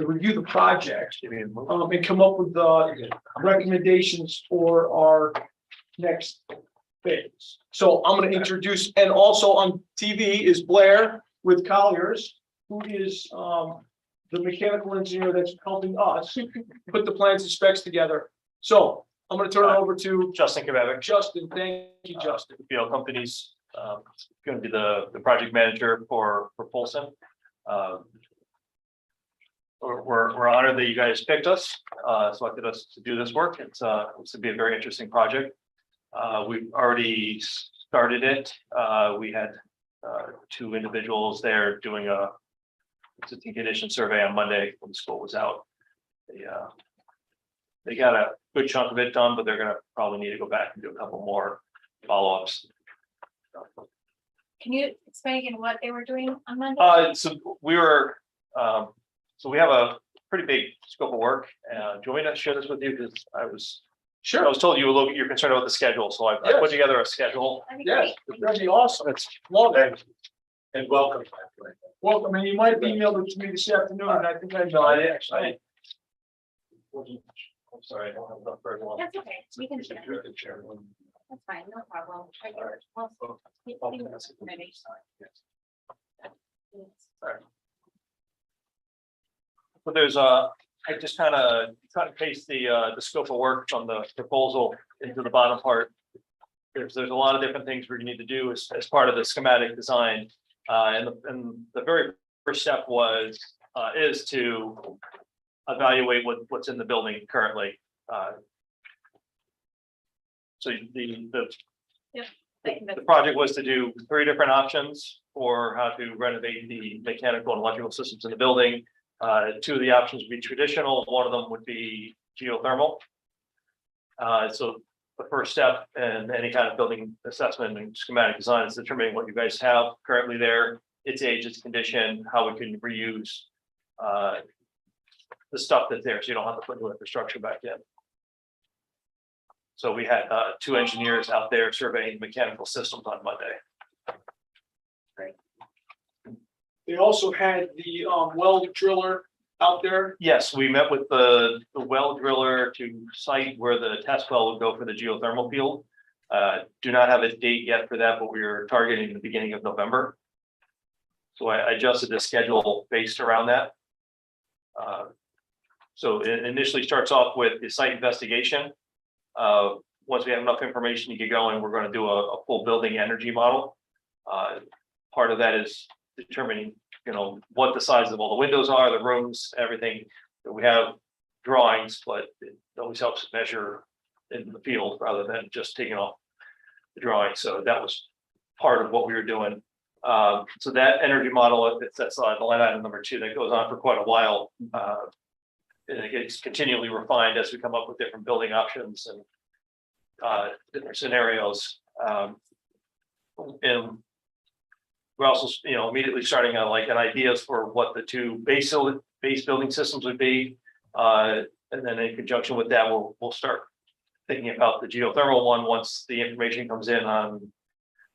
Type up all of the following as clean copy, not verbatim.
to review the project, and come up with recommendations for our next phase. So I'm going to introduce, and also on TV is Blair with Colliers, who is the mechanical engineer that's helping us put the plans and specs together. So I'm going to turn it over to Justin Kabavic, Justin. Thank you, Justin. BL Companies, going to be the project manager for Polson. We're honored that you guys picked us, selected us to do this work. It's going to be a very interesting project. We've already started it. We had 2 individuals there doing a existing condition survey on Monday when the school was out. They got a good chunk of it done, but they're going to probably need to go back and do a couple more follow-ups. Can you explain again what they were doing on Monday? So we were, so we have a pretty big scope of work. Do you want me to share this with you? Because I was told you're concerned about the schedule, so I put together a schedule. That'd be Yes, great. that'd be awesome. It's Love it. and welcome. Welcome, and you might have emailed it to me this afternoon, and I think I know it actually. I'm sorry, I don't have enough for everyone. That's okay. We can share. That's fine, no problem. I can- well, maybe. But there's I just kind of cut and paste the scope of work from the proposal into the bottom part. There's a lot of different things we need to do as part of the schematic design. And the very first step is to evaluate what's in the building currently. So the project was to do 3 different options for how to renovate the mechanical and electrical systems in the building. 2 of the options would be traditional. One of them would be geothermal. So the first step in any kind of building assessment and schematic design is determining what you guys have currently there, its age, its condition, how we can reuse the stuff that's there, so you don't have to put new infrastructure back in. So we had 2 engineers out there surveying mechanical systems on Monday. They also had the well driller out there. Yes, we met with the well driller to site where the test well would go for the geothermal field. Do not have a date yet for that, but we are targeting the beginning of November. So I adjusted the schedule based around that. So it initially starts off with the site investigation. Once we have enough information to get going, we're going to do a full building energy model. Part of that is determining, what the size of all the windows are, the rooms, everything. We have drawings, but it always helps measure in the field rather than just taking off the drawing. So that was part of what we were doing. So that energy model, that's the line item number 2, that goes on for quite a while. And it gets continually refined as we come up with different building options and different scenarios. And we're also, immediately starting on like an ideas for what the 2 base building systems would be. And then in conjunction with that, we'll start thinking about the geothermal one once the information comes in on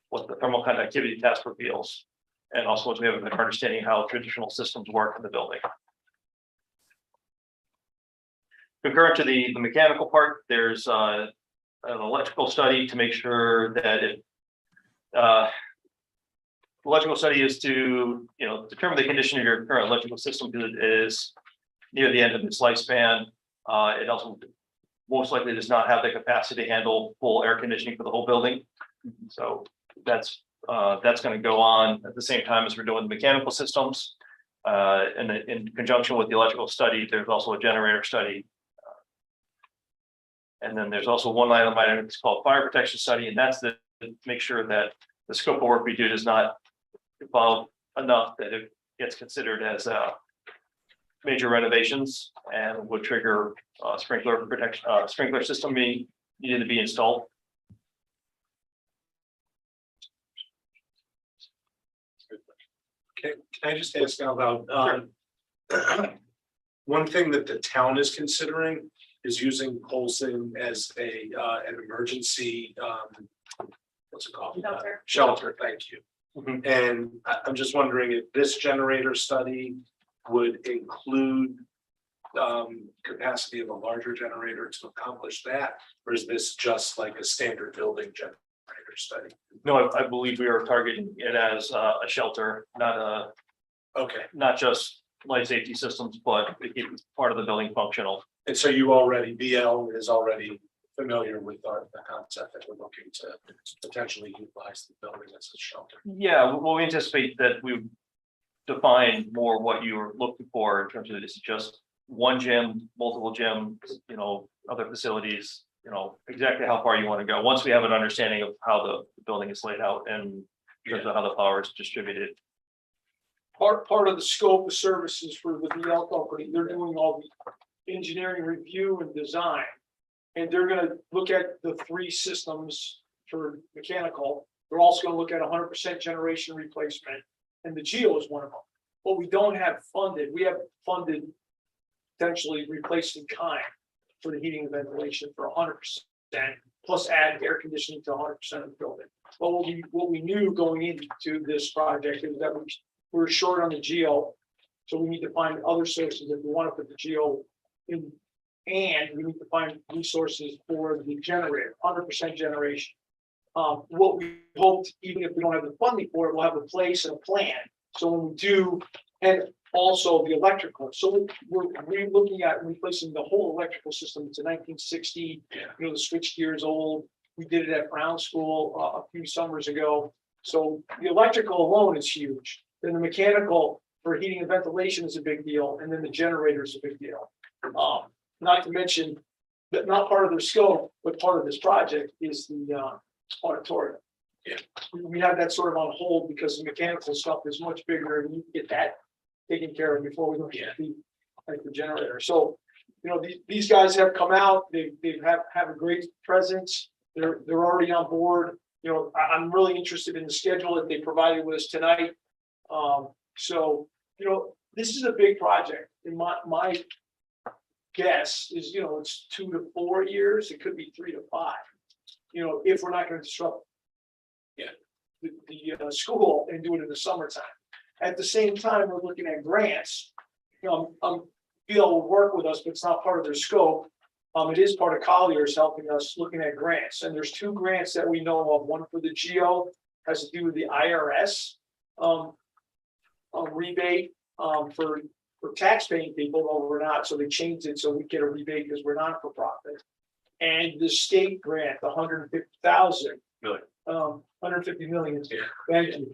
what the thermal conductivity test reveals. And also once we have a better understanding how traditional systems work in the building. Concurrent to the mechanical part, there's an electrical study to make sure that electrical study is to determine the condition of your current electrical system because it is near the end of its lifespan. It also most likely does not have the capacity to handle full air conditioning for the whole building. So that's going to go on at the same time as we're doing the mechanical systems. And in conjunction with the electrical study, there's also a generator study. And then there's also one item it's called fire protection study, and that's to make sure that the scope of work we do does not evolve enough that it gets considered as major renovations and would trigger sprinkler protection, sprinkler system needed to be installed. Can I just ask about one thing that the town is considering is using Polson as an emergency what's it called? Shelter. Shelter, thank you. And I'm just wondering if this generator study would include capacity of a larger generator to accomplish that? Or is this just like a standard building generator study? No, I believe we are targeting it as a shelter, Okay, not just life safety systems, but to keep part of the building functional. and so you already, BL is already familiar with the concept that we're looking to potentially utilize the building as a shelter. Yeah, we'll anticipate that we define more what you're looking for in terms of this is just one gym, multiple gyms, other facilities, exactly how far you want to go. Once we have an understanding of how the building is laid out and in terms of how the power is distributed. Part of the scope of services for the BL company, they're doing all the engineering review and design. And they're gonna look at the 3 systems for mechanical. They're also gonna look at 100% generation replacement, and the Geo is one of them. But we don't have funded, we have funded potentially replacing kind for the heating and ventilation for 100%, plus add air conditioning to 100% of the building. But what we knew going into this project is that we're short on the Geo, so we need to find other sources if we want to put the Geo in. And we need to find resources for the generator, 100% generation. What we hoped, even if we don't have the funding for it, we'll have a place and a plan. So when we do, and also the electrical. So we're looking at replacing the whole electrical system. It's a 1960, the switch gear is old. We did it at Brown School a few summers ago. So the electrical alone is huge. Then the mechanical for heating and ventilation is a big deal. And then the generator is a big deal. Not to mention that not part of their scope, but part of this project is the auditorium. Yeah. We had that sort of on hold because the mechanical stuff is much bigger and you get that taken care of before we go to the generator. So, these guys have come out, they have a great presence. They're already on board. I'm really interested in the schedule that they provided with us tonight. So, this is a big project. In my guess is, it's 2 to 4 years. It could be 3 to 5. If we're not going to disrupt the school and do it in the summertime. At the same time, we're looking at grants. BL will work with us, but it's not part of their scope. It is part of Collier's helping us looking at grants. And there's 2 grants that we know of. One for the Geo has to do with the IRS rebate for tax-paying people, though we're not, so they changed it so we get a rebate because we're not for profit. And the state grant, the 150,000. Million. 150 million. Thank you.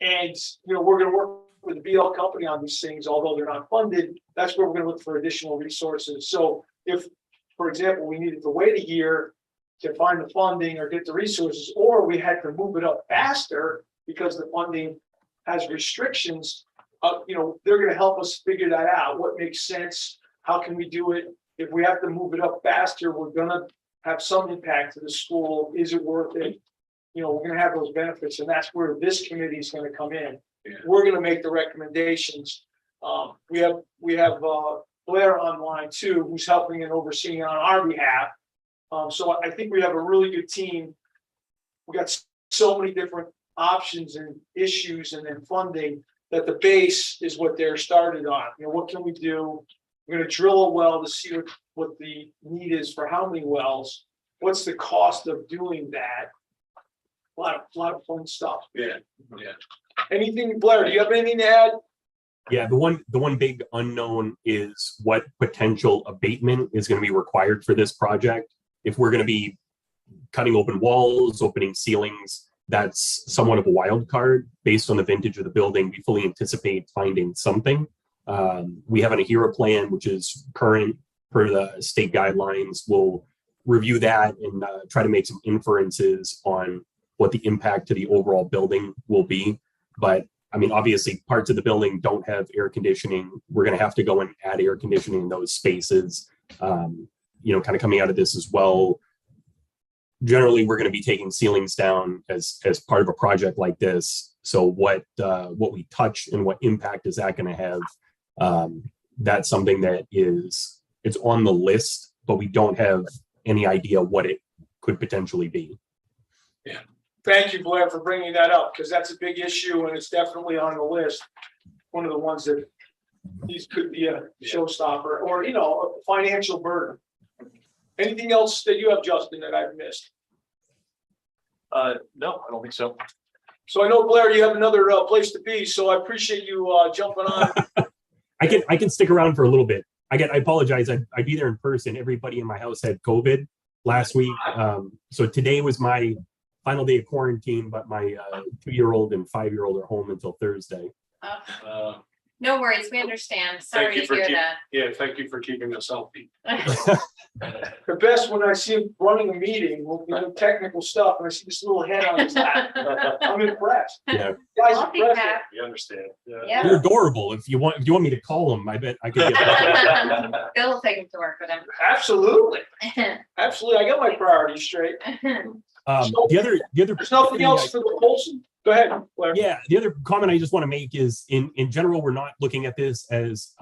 And we're going to work with the BL company on these things, although they're not funded. That's where we're going to look for additional resources. So if, for example, we needed to wait a year to find the funding or get the resources, or we had to move it up faster because the funding has restrictions. They're going to help us figure that out. What makes sense? How can we do it? If we have to move it up faster, we're going to have some impact to the school. Is it worth it? We're going to have those benefits, and that's where this committee is going to come in. Yeah. We're going to make the recommendations. We have Blair online too, who's helping and overseeing on our behalf. So I think we have a really good team. We got so many different options and issues and then funding that the base is what they're started on. What can we do? We're going to drill a well to see what the need is for how many wells. What's the cost of doing that? A lot of fun stuff. Yeah. Anything, Blair? Do you have anything to add? Yeah, the one big unknown is what potential abatement is going to be required for this project. If we're going to be cutting open walls, opening ceilings, that's somewhat of a wild card based on the vintage of the building. We fully anticipate finding something. We have an AHERA plan, which is current per the state guidelines. We'll review that and try to make some inferences on what the impact to the overall building will be. But obviously parts of the building don't have air conditioning. We're going to have to go and add air conditioning in those spaces. Kind of coming out of this as well. Generally, we're going to be taking ceilings down as part of a project like this. So what we touch and what impact is that going to have? That's something that it's on the list, but we don't have any idea what it could potentially be. Yeah. Thank you, Blair, for bringing that up because that's a big issue and it's definitely on the list. One of the ones that these could be a showstopper or, you know, a financial burden. Anything else that you have, Justin, that I've missed? No, I don't think so. So I know, Blair, you have another place to be, so I appreciate you jumping on. I can stick around for a little bit. I apologize. I'd be there in person. Everybody in my house had COVID last week. So today was my final day of quarantine, but my 2-year-old and 5-year-old are home until Thursday. No worries, we understand. Sorry you to for hear keep- that. Yeah, thank you for keeping us healthy. The best when I see him running a meeting with the technical stuff and I see this little head on his lap. I'm impressed. Yeah. Guy's We'll be impressive. back. We understand. Yeah. They're adorable. If you want me to call them, I bet I could get Bill will take him to work with Absolutely, him. absolutely. I got my priorities straight. the other There's nothing thing else for the Polson? Go ahead, Blair. Yeah, the other comment I just want to make is in general, we're not looking at this as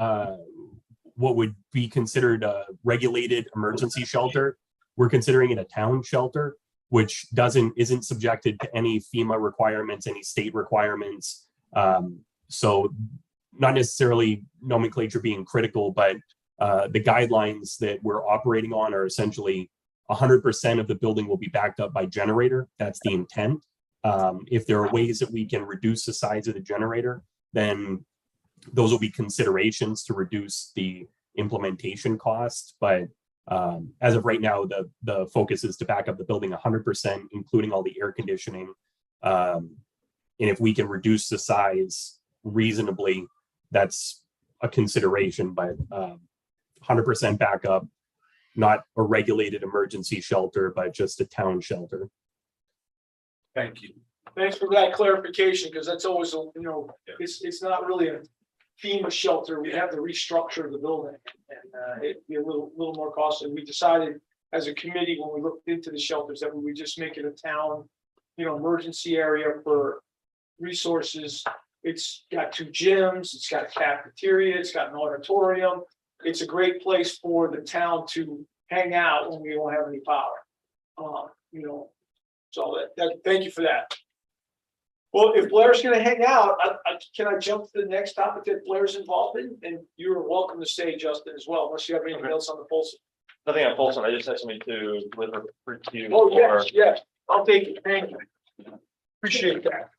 what would be considered a regulated emergency shelter. We're considering it a town shelter, which isn't subjected to any FEMA requirements, any state requirements. So not necessarily nomenclature being critical, but the guidelines that we're operating on are essentially 100% of the building will be backed up by generator. That's the intent. If there are ways that we can reduce the size of the generator, then those will be considerations to reduce the implementation cost. But as of right now, the focus is to back up the building 100%, including all the air conditioning. And if we can reduce the size reasonably, that's a consideration, but 100% backup, not a regulated emergency shelter, but just a town shelter. Thank you. Thanks for that clarification, because that's always, you know, it's not really a FEMA shelter. We have to restructure the building and it'd be a little more costly. We decided as a committee, when we looked into the shelters, that we would just make it a town, you know, emergency area for resources. It's got 2 gyms, it's got a cafeteria, it's got an auditorium. It's a great place for the town to hang out when we don't have any power. You know, so thank you for that. Well, if Blair's gonna hang out, can I jump to the next topic that Blair's involved in? And you're welcome to stay, Justin, as well, unless you have anything else on the pulse. Nothing on Folsom. I just had something to deliver to you. Oh, for- yes, I'll take it. Thank you. Appreciate that.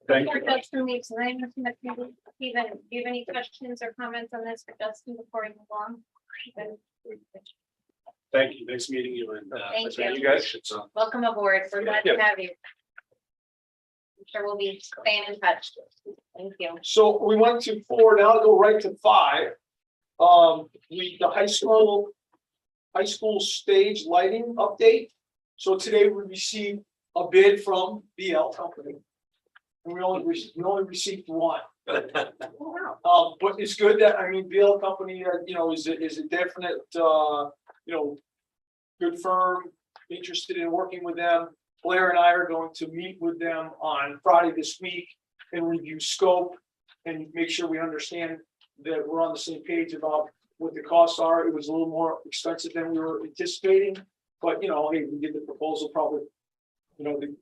Thank you. That's from me tonight. Steven, do you have any questions or comments on this for Justin before we move on? Thank you. Nice meeting you and. Thank nice meeting you. guys. So, Welcome aboard. We're glad to have you. I'm sure we'll be staying in touch. Thank you. So we went to 4, now I'll go right to 5. The high school stage lighting update. So today we received a bid from BL Company. And we only received 1. Oh, wow. But it's good that, I mean, BL Company, you know, is a definite, you know, good firm, interested in working with them. Blair and I are going to meet with them on Friday this week and review scope and make sure we understand that we're on the same page about what the costs are. It was a little more expensive than we were anticipating, but you know, hey, we did the proposal probably, you know, the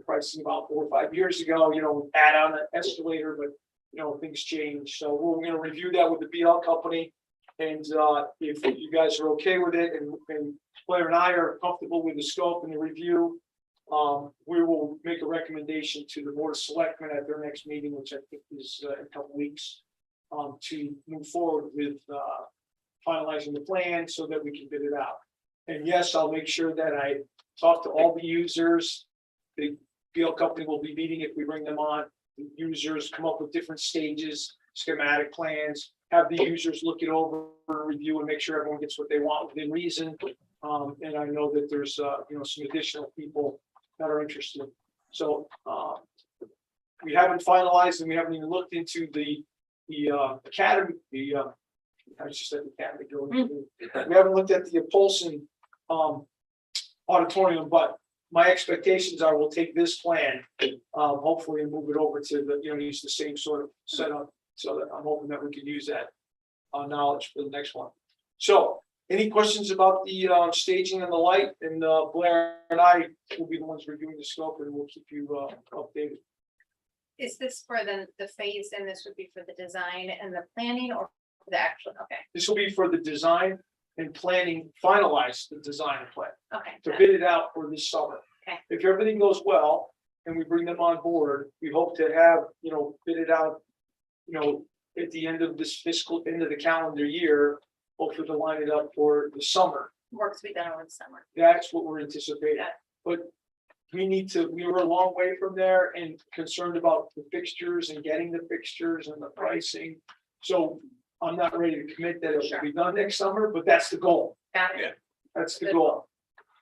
pricing about 4 or 5 years ago, you know, add on an escalator, but you know, things change. So we're going to review that with the BL Company. And if you guys are okay with it and Blair and I are comfortable with the scope and the review, we will make a recommendation to the Board of Selectmen at their next meeting, which I think is in a couple weeks, to move forward with finalizing the plan so that we can bid it out. And yes, I'll make sure that I talk to all the users. The BL Company will be meeting if we bring them on. The users come up with different stages, schematic plans, have the users look it over, review, and make sure everyone gets what they want within reason. And I know that there's you know, some additional people that are interested. So we haven't finalized and we haven't even looked into the academy, I just said the academy building. We haven't looked at the Polson auditorium, but my expectations are we'll take this plan, hopefully, and move it over to the, you know, use the same sort of setup. So that I'm hoping that we can use that knowledge for the next one. So any questions about the staging and the light? And Blair and I will be the ones reviewing the scope and we'll keep you updated. Is this for the phase, and this would be for the design and the planning, or The actual, okay, This will be for the design and planning, finalize the design and plan, okay. to got it. bid it out for this summer. Okay. If everything goes well and we bring them on board, we hope to have, bid it out, at the end of this end of the calendar year, hopefully to line it up for the summer. Work to be done over the summer. That's what we're anticipating. Yeah. But we were a long way from there and concerned about the fixtures and getting the fixtures and the pricing. So I'm not ready to commit that it will be done next summer, but that's the goal. Got Yeah. it. That's the Good. goal.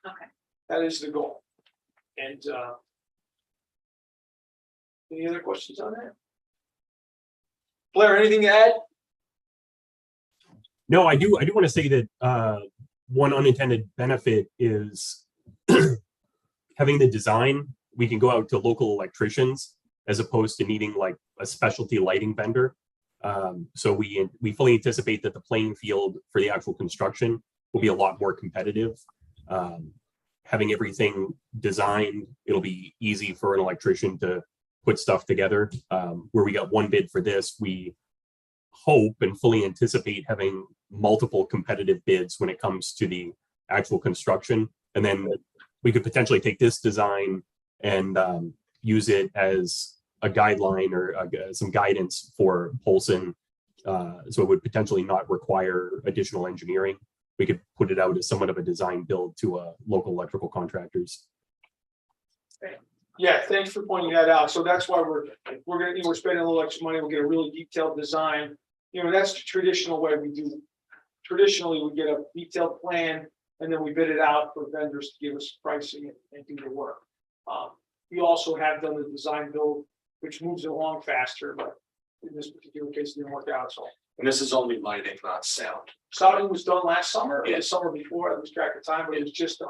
Okay. That is the goal. And any other questions on that? Blair, anything to add? No, I do want to say that one unintended benefit is having the design. We can go out to local electricians as opposed to needing like a specialty lighting vendor. So we fully anticipate that the playing field for the actual construction will be a lot more competitive. Having everything designed, it'll be easy for an electrician to put stuff together. Where we got one bid for this, we hope and fully anticipate having multiple competitive bids when it comes to the actual construction. And then we could potentially take this design and use it as a guideline or some guidance for Polson. So it would potentially not require additional engineering. We could put it out as somewhat of a design build to local electrical contractors. Yeah, thanks for pointing that out. So that's why we're spending a little extra money. We'll get a really detailed design. That's the traditional way we do. Traditionally, we get a detailed plan and then we bid it out for vendors to give us pricing and do the work. We also have done the design build, which moves it along faster, but in this particular case, it didn't work out. So And this is only lighting, not sound. sounding was done last summer, or Yeah. the summer before. I lose track of time, but it was just done.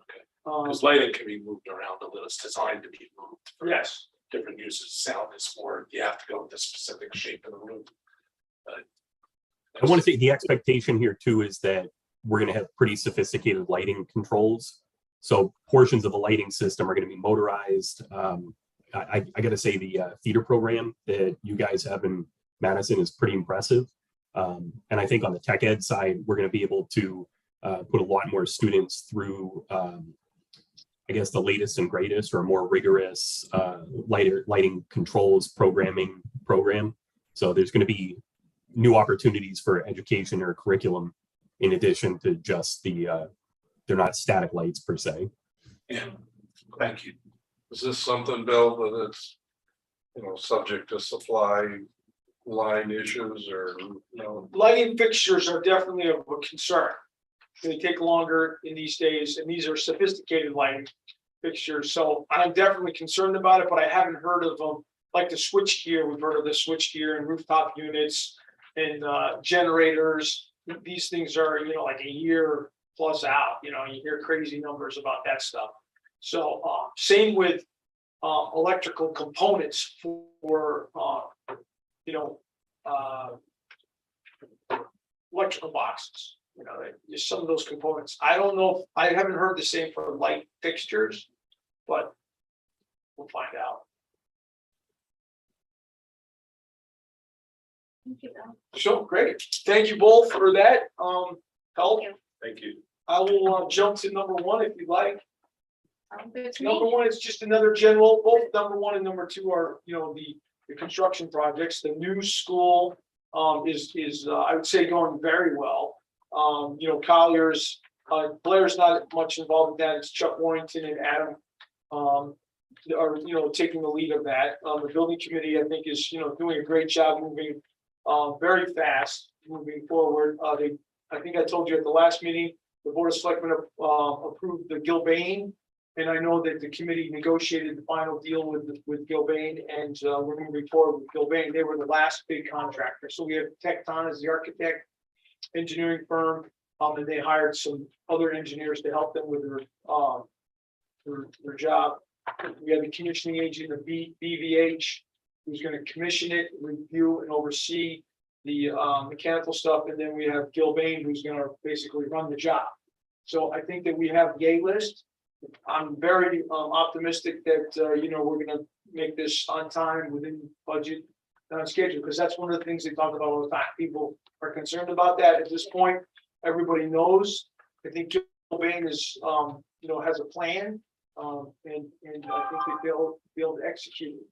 Okay. Um, Because lighting can be moved around a little. It's designed to be moved. for yes. Different uses. Sound is more, you have to go with the specific shape of the room. I want to say the expectation here too is that we're going to have pretty sophisticated lighting controls. So portions of the lighting system are going to be motorized. I got to say the theater program that you guys have in Madison is pretty impressive. And I think on the tech ed side, we're going to be able to put a lot more students through, I guess, the latest and greatest or more rigorous lighting controls programming program. So there's going to be new opportunities for education or curriculum in addition to just they're not static lights per se. Yeah, thank you. Is this something, Bill, that it's, subject to supply line issues or, Lighting fixtures are definitely of a concern. They take longer in these days, and these are sophisticated lighting fixtures. So I'm definitely concerned about it, but I haven't heard of them. Like the switch gear, we've heard of the switch gear and rooftop units and generators. These things are, like a year plus out. You hear crazy numbers about that stuff. So same with electrical components for electrical boxes. Just some of those components. I don't know. I haven't heard the same for light fixtures, but we'll find out. Thank you, Bill. So great. Thank you both for that. Help. you. Thank you. I will jump to number one if you'd like. Sounds good to Number me. one is just another general, both number one and number two are, the construction projects. The new school is I would say going very well. Collier's, Blair's not much involved in that. It's Chuck Warrington and Adam are, taking the lead of that. The building committee, I think, is, doing a great job moving very fast, moving forward. I think I told you at the last meeting, the Board of Selectmen approved the Gilbane. And I know that the committee negotiated the final deal with Gilbane, and we're moving forward with Gilbane. They were the last big contractor. So we have Tecton as the architect, engineering firm, and they hired some other engineers to help them with their job. We have the commissioning agent, the BVH, who's going to commission it, review and oversee the mechanical stuff, and then we have Gilbane, who's going to basically run the job. So I think that we have the A list. I'm very optimistic that we're going to make this on time, within budget, on schedule, because that's one of the things they talk about all the time. People are concerned about that at this point. Everybody knows. I think Joe Bain is, has a plan, and I think they'll be able to execute it.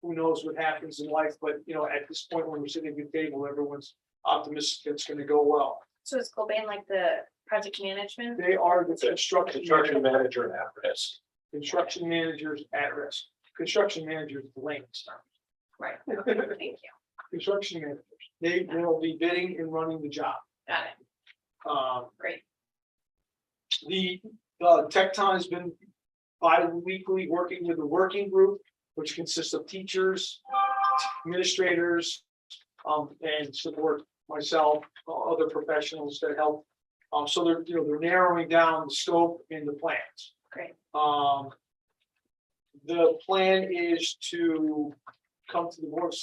Who knows what happens in life, but at this point, when we're sitting at the table, everyone's optimistic it's going to go well. So is Cobain like the project management? They are the construction Manager at risk. construction managers at risk. Construction managers, the layman's term. Right. Thank you. Construction managers, they will be bidding and running the job. Got it. Great. The Tecton has been bi-weekly working with a working group, which consists of teachers, administrators, and support myself, other professionals that help. So they're narrowing down the scope and the plans. Great. The plan is to come to the Board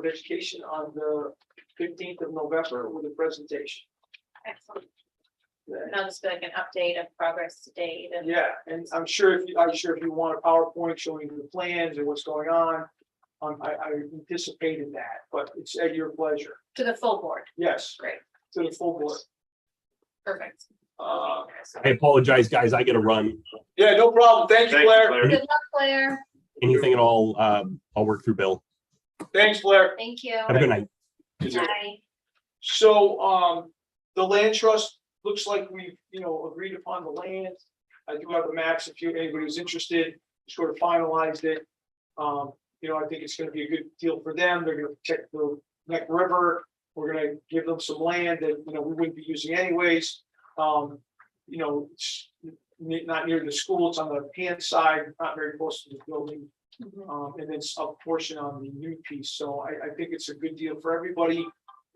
of Education on the 15th of November with a presentation. Excellent. And I'll just be like an update of progress to date. And Yeah, and I'm sure if you want a PowerPoint showing the plans and what's going on, I anticipated that, but it's at your pleasure. to the full board. Yes, Great. to the full board. Perfect. Uh, I apologize, guys. I gotta run. yeah, no problem. Thank you, Thank you, Blair. Blair. Good luck, Claire. Anything at all, I'll work through Bill. Thanks, Blair. Thank you. Have a good night. Bye. So, the land trust looks like we've, agreed upon the land. I do have the maps if anybody's interested, sort of finalized it. I think it's gonna be a good deal for them. They're gonna protect the Neck River. We're gonna give them some land that, we wouldn't be using anyways. It's not near the school, it's on the hand side, not very close to the building. Mhm. And then a portion on the new piece. So I think it's a good deal for everybody.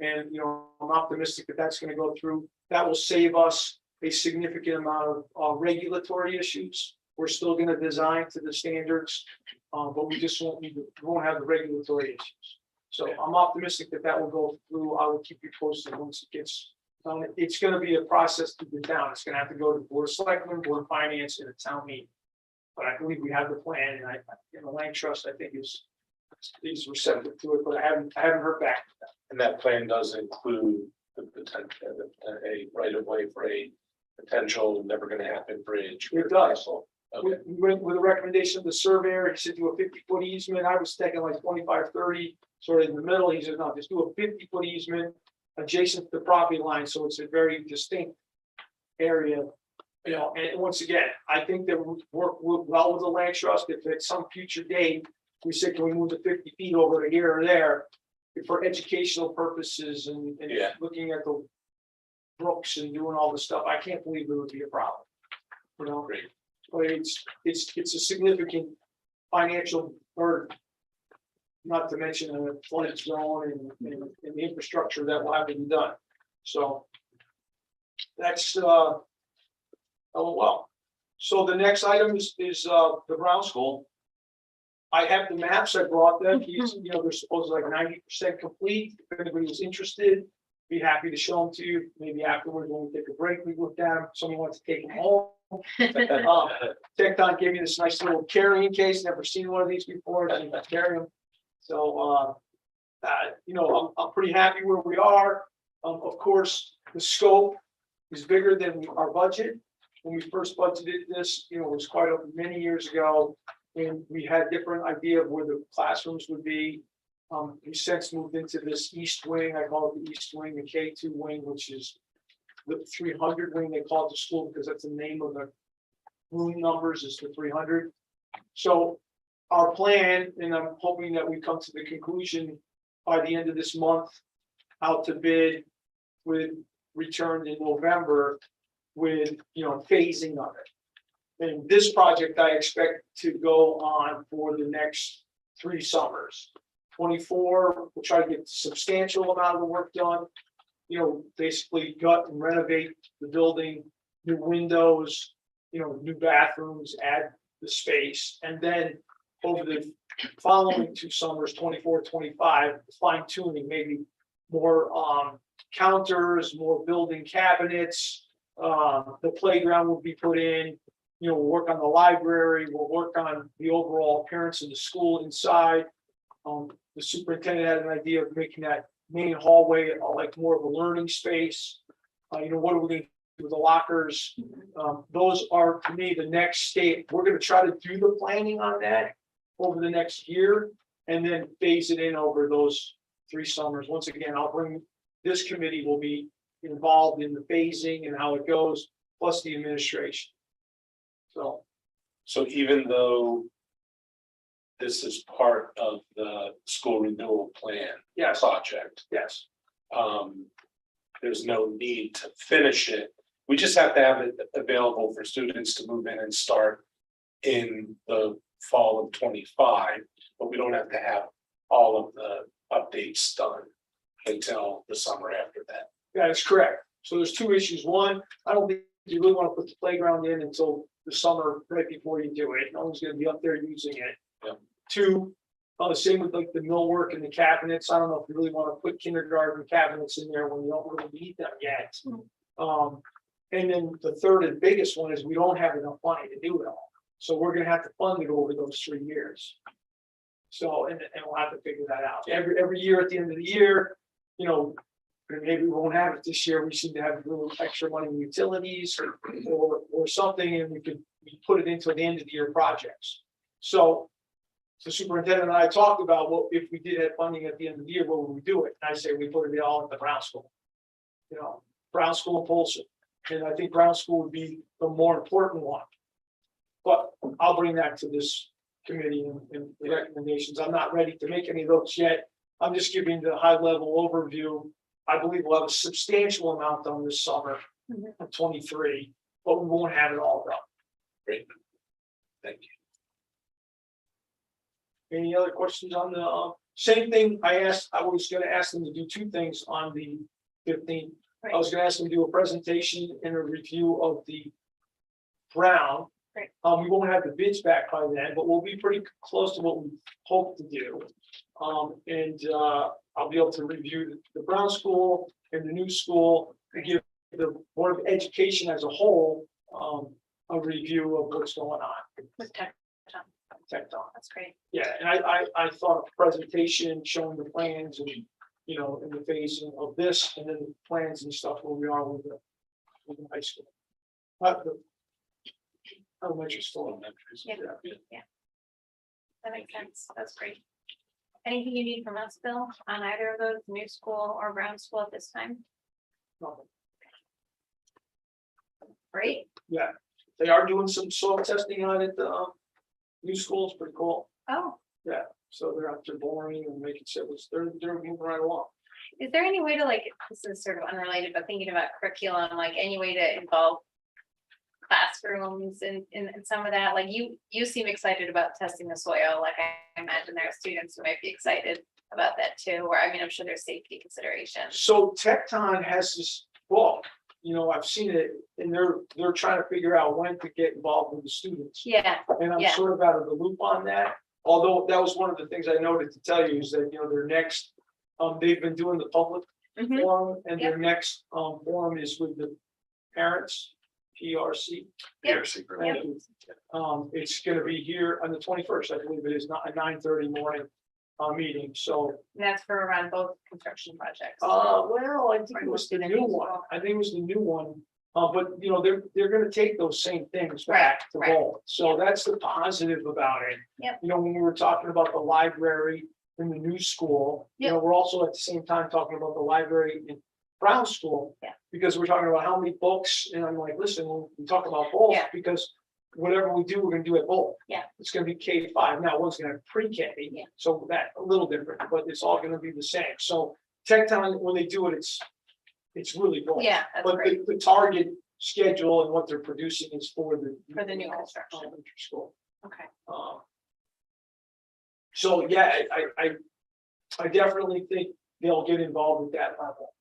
And, I'm optimistic that that's gonna go through. That will save us a significant amount of regulatory issues. We're still gonna design to the standards, but we just won't have the regulatory issues. So I'm optimistic that will go through. I will keep you posted once it gets done. It's gonna be a process to the town. It's gonna have to go to the Board of Selectmen, Board of Finance, and a town meeting. But I believe we have the plan, and the land trust, I think, is receptive to it, but I haven't heard back. And that plan does include the potential, a right of way for a potential never gonna happen bridge. It does. Okay, We went with a recommendation of the surveyor. He said do a 50-foot easement. I was thinking like 25, 30, sort of in the middle. He said, no, just do a 50-foot easement adjacent to the property line, so it's a very distinct area. And once again, I think that we work well with the land trust. If at some future date, we said, can we move the 50 feet over to here or there? For educational purposes and Yeah. looking at the brooks and doing all this stuff, I can't believe it would be a problem. great. But it's a significant financial burden. Not to mention a flood zone and the infrastructure that will have to be done. So that's well. So the next item is the Brown School. I have the maps. I brought them. They're supposed to like 90% complete. If anybody was interested, be happy to show them to you. Maybe afterwards when we take a break, we look at them. Someone wants to take them home. Tecton gave me this nice little carrying case. Never seen one of these before. So you can carry them. So, I'm pretty happy where we are. Of course, the scope is bigger than our budget. When we first budgeted this, it was quite many years ago. And we had different idea of where the classrooms would be. We since moved into this east wing. I call it the east wing, the K2 wing, which is the 300 wing. They call it the school because that's the name of the room numbers is the 300. So our plan, and I'm hoping that we come to the conclusion by the end of this month, out to bid with return in November with, phasing of it. And this project, I expect to go on for the next 3 summers. 24, we'll try to get substantial amount of the work done. Basically gut and renovate the building, new windows, new bathrooms, add the space. And then over the following 2 summers, 24, 25, fine tuning, maybe more counters, more building cabinets. The playground will be put in. We'll work on the library, we'll work on the overall appearance of the school inside. The superintendent had an idea of making that main hallway like more of a learning space. What are we gonna do with the lockers? Those are, to me, the next state. We're gonna try to do the planning on that over the next year and then phase it in over those 3 summers. Once again, this committee will be involved in the phasing and how it goes, plus the administration. So even though this is part of the school renewal plan Yes, project, yes, there's no need to finish it. We just have to have it available for students to move in and start in the fall of 25, but we don't have to have all of the updates done until the summer after that. that is correct. So there's 2 issues. One, I don't think you really want to put the playground in until the summer, right before you do it. No one's gonna be up there using it. Yep. 2, same with like the millwork and the cabinets. I don't know if you really want to put kindergarten cabinets in there when you don't really need them yet. And then the third and biggest one is we don't have enough money to do it all. So we're gonna have to fund it over those 3 years. So, and we'll have to figure that out. Every year at the end of the year, maybe we won't have it this year. We seem to have a little extra money in utilities or something, and we put it into the end of the year projects. So the superintendent and I talked about what if we did have funding at the end of the year, what would we do it? And I say we put it all at the Brown School. Brown School and Polson. And I think Brown School would be the more important one. But I'll bring that to this committee and the recommendations. I'm not ready to make any of those yet. I'm just giving the high level overview. I believe we'll have a substantial amount done this summer of 23, but we won't have it all done. Great. Thank you. Any other questions on the, same thing I was gonna ask them to do 2 things on the 15th. I was gonna ask them to do a presentation and a review of the Brown. Right. We won't have the bids back by then, but we'll be pretty close to what we hope to do. I'll be able to review the Brown School and the new school and give the Board of Education as a whole, a review of what's going on. With Tecton. That's great. Yeah, and I thought a presentation showing the plans and, in the phasing of this and then the plans and stuff where we are with the high school. The elementary school. Yeah. That makes sense. That's great. Anything you need from us, Bill, on either of those, new school or Brown School at this time? Great. Yeah, they are doing some soil testing on it. The new school is pretty cool. Oh, So they're out there boring and making sure they're moving right along. is there any way to this is sort of unrelated, but thinking about curriculum, any way to involve classrooms in some of that? You seem excited about testing the soil. I imagine there are students who might be excited about that too, or I'm sure there's safety considerations. So Tecton has this book, I've seen it, and they're trying to figure out when to get involved with the students. Yeah, And I'm Yeah. sort of out of the loop on that. Although that was one of the things I noted to tell you is that, their next, they've been doing the public mhm, forum and their next forum is with the parents, PRC. Yep. Thank you. It's gonna be here on the 21st, I believe it is, not a 9:30 morning meeting, so. and that's for around both construction projects. Well, I think it was the new one, I think it was the new one. But they're gonna take those same things back to Right. roll, so that's the positive about it. Yep. When we were talking about the library in the new school, we're also at the same time talking about the library in Brown School. Yeah. Because we're talking about how many books, and I'm like, listen, when we talk about both, Yeah. because whatever we do, we're gonna do it both. Yeah. It's gonna be K-5, now one's gonna have pre-K. Yeah. So that a little different, but it's all gonna be the same, so Tecton, when they do it, it's really cool. Yeah, that's But great. the target schedule and what they're producing is for the. For the new construction. Elementary school. Okay. So, yeah, I definitely think they'll get involved at that level.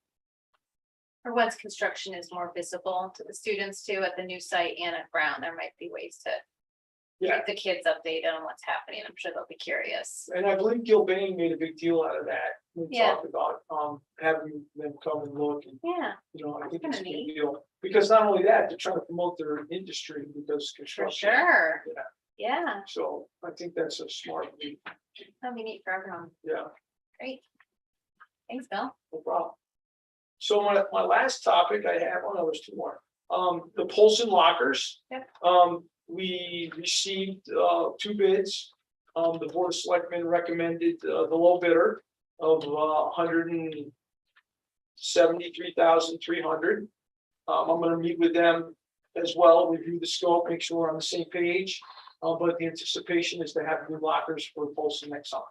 Or once construction is more visible to the students too at the new site and at Brown, there might be ways to Yeah, keep the kids updated on what's happening. I'm sure they'll be curious. and I believe Gilbane made a big deal out of that. We Yeah. talked about, having them come and look and, Yeah, I think Kinda it's a big neat. deal. Because not only that, they're trying to promote their industry because for construction. sure. Yeah, So I think that's a smart move. that'll be neat for everyone. Yeah, Great. Thanks, Bill. no problem. So my last topic I have, oh no, there's two more. The Polson lockers. Yep. We received, two bids. The Board of Selectmen recommended, the low bidder of, 173,300. I'm gonna meet with them as well, review the scope, make sure we're on the same page. But the anticipation is to have new lockers for Polson next summer.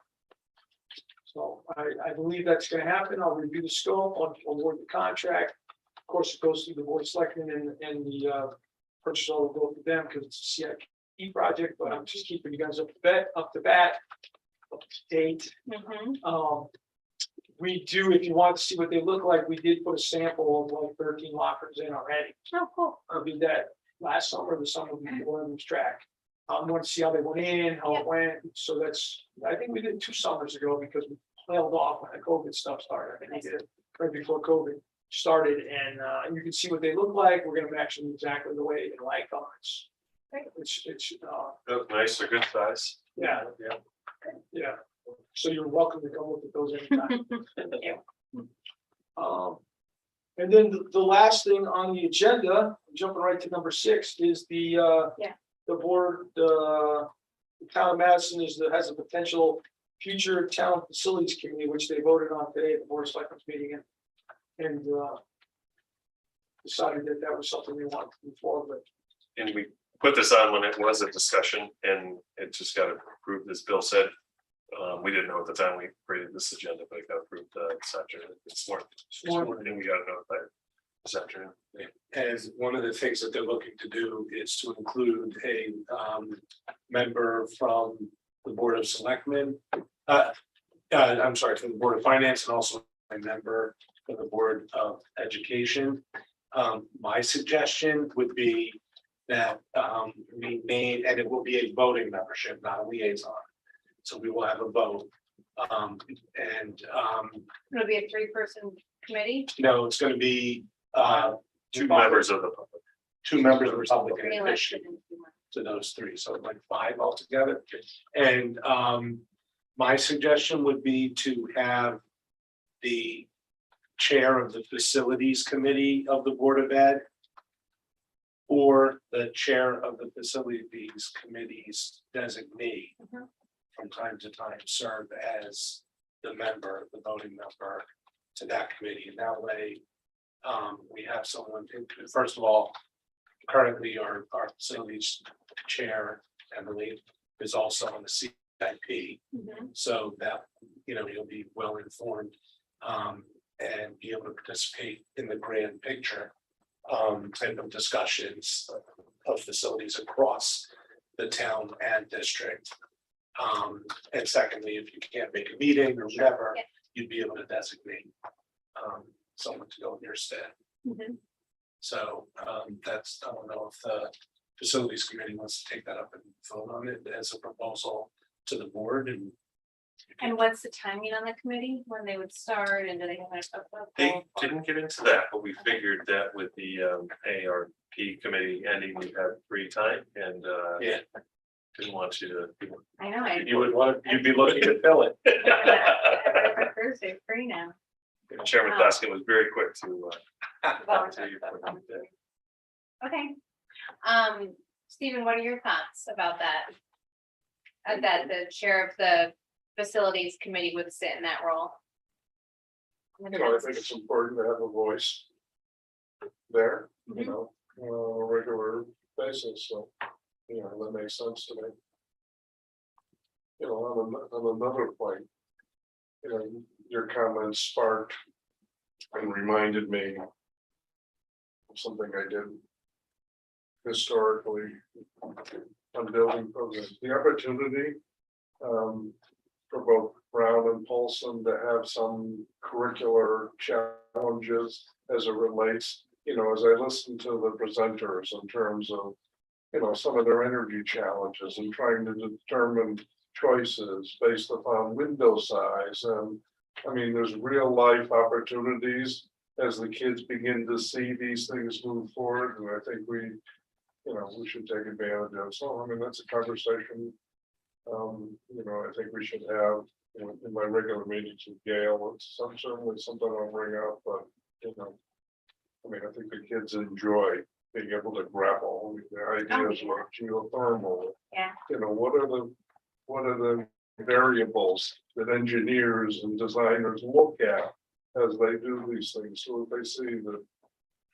So I believe that's gonna happen. I'll review the scope, I'll award the contract. Of course, it goes through the Board of Selectmen and the purchase order will go to them because it's a CIP project, but I'm just keeping you guys up to bat, up to date. We do, if you want to see what they look like, we did put a sample of like 13 lockers in already. Oh, cool. I did that last summer, the summer before, lose track. I want to see how they went in, how it went, so that's, I think we did 2 summers ago because we held off when the COVID stuff started, I think we did it right before COVID started, and you can see what they look like, we're gonna match them exactly the way they like them. Great. It's, That's nice, a good size. yeah, yeah, so you're welcome to come look at those anytime. And then the last thing on the agenda, jumping right to number 6, is the the board, the town of Madison has a potential future town facilities committee, which they voted on today at the Board of Selectmen's meeting and decided that that was something they wanted to move forward with. And we put this on when it was a discussion and it just got approved, as Bill said. We didn't know at the time we created this agenda, but it got approved this afternoon. This morning, and we got notified this afternoon. As one of the things that they're looking to do is to include a member from the Board of Selectmen. I'm sorry, from the Board of Finance and also a member for the Board of Education. My suggestion would be that we made, and it will be a voting membership, not a liaison. So we will have a vote. It'll be a 3-person committee. No, it's gonna be 2 members of the public. 2 members of the Republican Three addition elected and 2 members. to those 3, so like 5 altogether. And my suggestion would be to have the chair of the facilities committee of the Board of Ed or the chair of the facilities committee's designee Mhm. from time to time serve as the member, the voting member to that committee. And that way, we have someone, first of all, currently our facilities chair, Emily, is also on the CIP. Mhm. So that, you'll be well informed and be able to participate in the grand picture. Type of discussions of facilities across the town and district. And secondly, if you can't make a meeting or whatever, Yeah. you'd be able to designate someone to go in your stead. Mhm. So that's, I don't know if the facilities committee wants to take that up and vote on it as a proposal to the board and. And what's the timing on the committee, when they would start, and do they have a? They didn't get into that, but we figured that with the ARP committee ending, we'd have free time and Yeah. didn't want you to. I know, You would want, you'd be looking to fill it. Thursday, free now. Chairman Baskin was very quick to. Volunteer. Okay. Stephen, what are your thoughts about that? That the chair of the facilities committee would sit in that role? I think it's important to have a voice there, Mhm. on a regular basis, so, that makes sense to me. On another point, your comments sparked and reminded me of something I did historically on building programs, the opportunity for both Brown and Paulson to have some curricular challenges as it relates, as I listen to the presenters in terms of, some of their energy challenges and trying to determine choices based upon window size. And I mean, there's real life opportunities as the kids begin to see these things move forward. And I think we we should take advantage of. So, I mean, that's a conversation. I think we should have, in my regular meetings with Gail, it's certainly something I'll bring up, but, I mean, I think the kids enjoy being able to grapple with the ideas of geothermal. Yeah. What are the variables that engineers and designers look at as they do these things, so that they see that,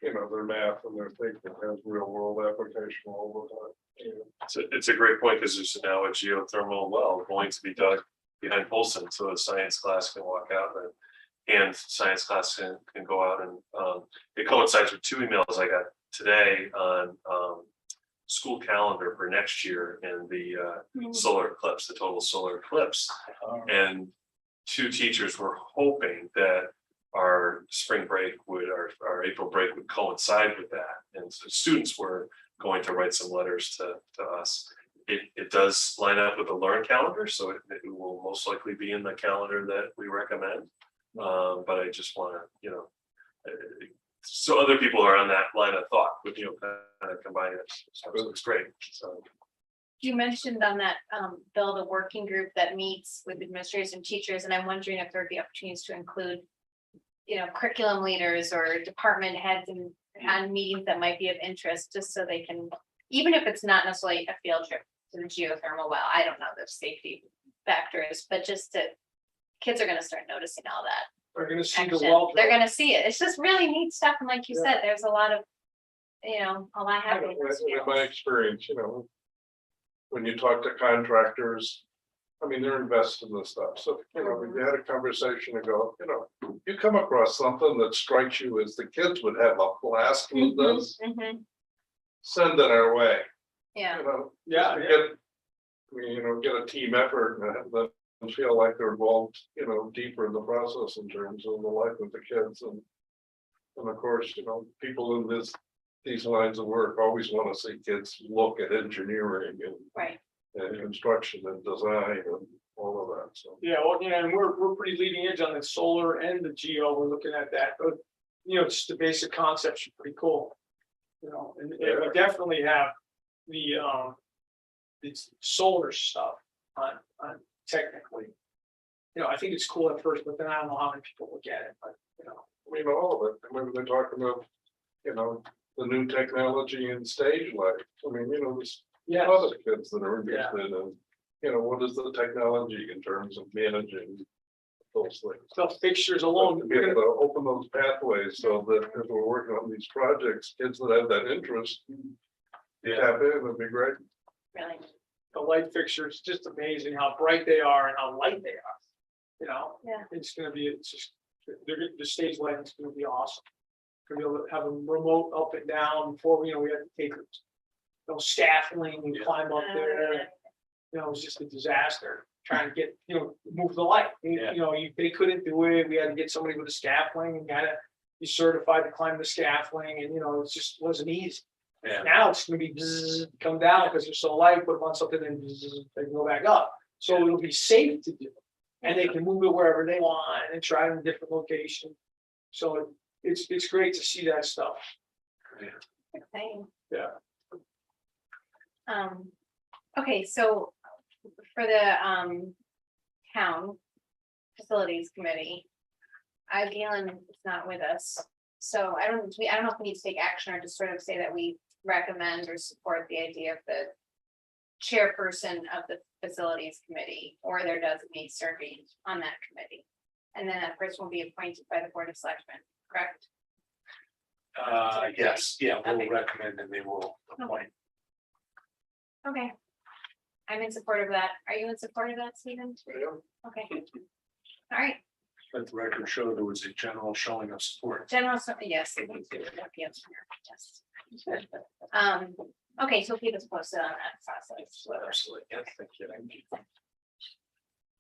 their math and their thinking has real world application all the time. It's a great point, because there's now a geothermal well going to be dug behind Polson, so the science class can walk out and science class can go out and, it coincides with 2 emails I got today on, school calendar for next year and the, solar eclipse, the total solar eclipse. And 2 teachers were hoping that our spring break our April break would coincide with that. And so students were going to write some letters to us. It does line up with the Learn calendar, so it will most likely be in the calendar that we recommend. But I just want to, so other people are on that line of thought with, kind of combine it. So it looks great. So. You mentioned on that, build a working group that meets with administrators and teachers, and I'm wondering if there would be opportunities to include, curriculum leaders or department heads and on meetings that might be of interest, just so they can, even if it's not necessarily a field trip to the geothermal well, I don't know the safety factors, but just that kids are gonna start noticing all that. They're gonna see the action. well. They're gonna see it. It's just really neat stuff. And like you Yeah. said, there's a lot of, a lot happening. In my experience, when you talk to contractors, I mean, they're invested in this stuff. So, when you had a conversation and go, you come across something that strikes you as the kids would have a blast with this, Mhm. send it our way. Yeah, Yeah, To get a team effort and have them feel like they're involved, deeper in the process in terms of the life of the kids. And of course, people in these lines of work always want to see kids look at engineering right. and construction and design and all of that. So, yeah, well, and we're pretty leading edge on the solar and the geo. We're looking at that, but just the basic concepts are pretty cool. And we definitely have it's solar stuff on technically. I think it's cool at first, but then I don't know how many people look at it, but all of it. Maybe they're talking about, the new technology in stage light. I mean, there's yeah, other kids that are interested in, what is the technology in terms of managing those things. the fixtures alone. To be able to open those pathways so that as we're working on these projects, kids that have that interest, tap in, would be great. Really. The light fixtures, just amazing how bright they are and how light they are. Yeah. It's just, the stage lighting's gonna be awesome. Gonna be able to have a remote up and down. Before, we had to take scaffolding and climb up there. It was just a disaster trying to get, move the light. They couldn't do it. We had to get somebody with a scaffolding and gotta be certified to climb the scaffolding, and it just wasn't easy. Yeah. Now it's gonna be come down because they're so light, put them on something and they can go back up. So it'll be safe to do. And they can move it wherever they want and try it in different locations. So it's great to see that stuff. Exciting. Yeah. Okay, so for the town facilities committee, Galen is not with us. So I don't know if we need to take action or just sort of say that we recommend or support the idea of the chairperson of the facilities committee or their designee serving on that committee. And then that person will be appointed by the Board of Selectmen, correct? Yes, yeah, we'll Okay. recommend and they will appoint. Okay. I'm in support of that. Are you in support of that, Stephen? Yeah. Okay. All right, Let the record show there was a general showing of support. general, yes. Yes. Okay, so keep us posted on that process. Absolutely, yes, thank you.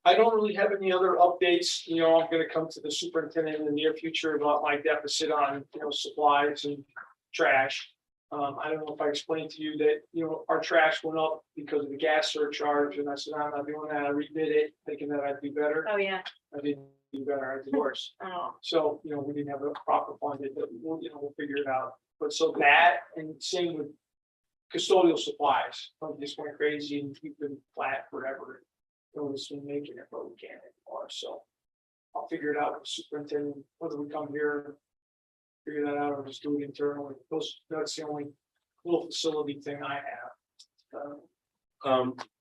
I don't really have any other updates. I'm gonna come to the superintendent in the near future about my deficit on, supplies and trash. I don't know if I explained to you that, our trash went up because of the gas surcharge, and I said, I'm not doing that. I rebid it, thinking that I'd do better. Oh, yeah. I didn't do better, I did worse. Oh, So, we didn't have a proper funded, but we'll figure it out. But so that, and same with custodial supplies, just went crazy and we've been flat forever. Nobody's been making it, but we can't anymore, so. I'll figure it out with the superintendent, whether we come here. Figure that out or just do it internally, that's the only little facility thing I have.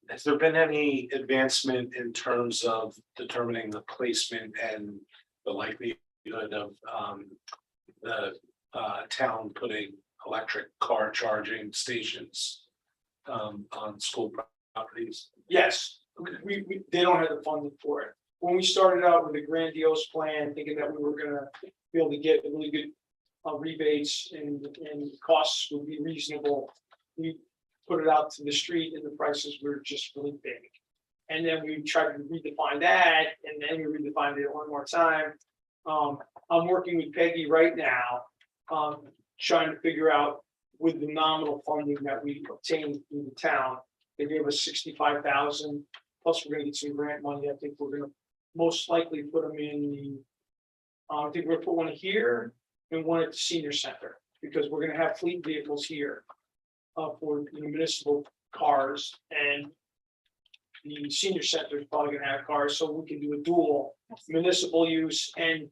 Has there been any advancement in terms of determining the placement and the likelihood of the town putting electric car charging stations on school properties? Yes, they don't have the funding for it. When we started out with a grandiose plan, thinking that we were gonna be able to get really good rebates and costs would be reasonable. We put it out to the street and the prices were just really big. And then we tried to redefine that, and then we redefined it one more time. I'm working with Peggy right now, trying to figure out with the nominal funding that we obtained through the town. They gave us 65,000, plus we're gonna get some grant money. I think we're gonna most likely put them in the. I think we're gonna put one here and one at the senior center, because we're gonna have fleet vehicles here. For municipal cars, and the senior center is probably gonna have cars, so we can do a dual municipal use and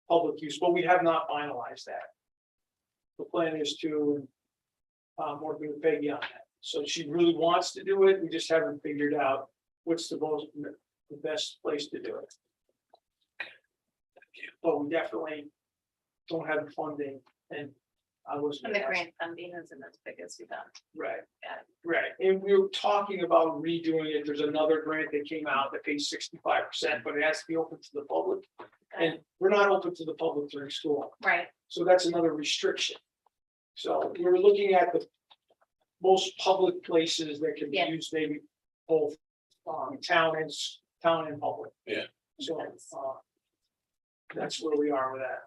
public use, but we have not finalized that. The plan is to working with Peggy on that, so she really wants to do it, we just haven't figured out what's the best place to do it. But we definitely don't have the funding, and I was. And the grant funding isn't as big as we've done. Right, Got it. right, and we were talking about redoing it, there's another grant that came out that pays 65%, but it has to be open to the public. And we're not open to the public during school, Right, so that's another restriction. So we're looking at the most public places that can be Yeah. used, maybe both town and public. Yeah. So that's where we are with that.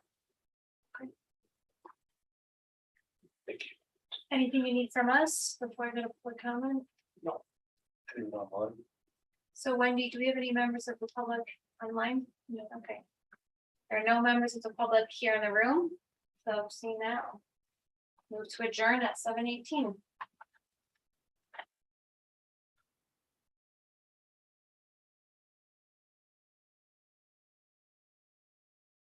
Thank you. anything you need from us before I go to public comment? Anyone online? So Wendy, do we have any members of the public online? No, okay. There are no members of the public here in the room, so seeing now. Move to adjourn at 7:18.